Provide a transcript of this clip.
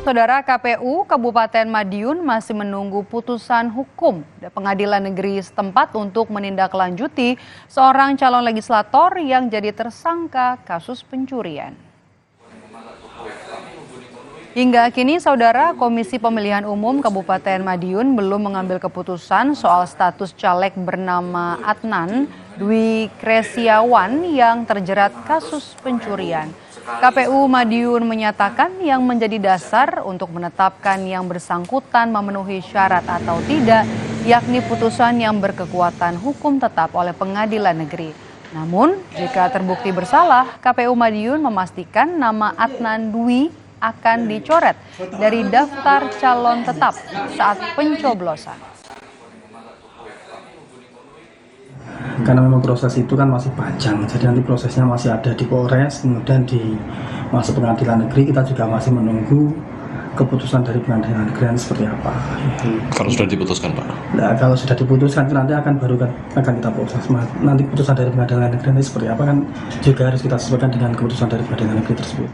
Saudara, KPU Kabupaten Madiun masih menunggu putusan hukum Pengadilan Negeri setempat untuk menindaklanjuti seorang calon legislator yang jadi tersangka kasus pencurian. Hingga kini, Saudara, Komisi Pemilihan Umum Kabupaten Madiun belum mengambil keputusan soal status caleg bernama Adnan Dwi Kresiawan yang terjerat kasus pencurian. KPU Madiun menyatakan yang menjadi dasar untuk menetapkan yang bersangkutan memenuhi syarat atau tidak, yakni putusan yang berkekuatan hukum tetap oleh Pengadilan Negeri. Namun, jika terbukti bersalah, KPU Madiun memastikan nama Adnan Dwi akan dicoret dari daftar calon tetap saat pencoblosan. Karena memang proses itu kan masih panjang, jadi nanti prosesnya masih ada di Polres, kemudian masuk Pengadilan Negeri. Kita juga masih menunggu keputusan dari Pengadilan Negeri seperti apa. Kalau sudah diputuskan, Pak? Nah, kalau sudah diputuskan nanti akan kita proses. Nanti keputusan dari Pengadilan Negeri nanti seperti apa kan juga harus kita sesuaikan dengan keputusan dari Pengadilan Negeri tersebut.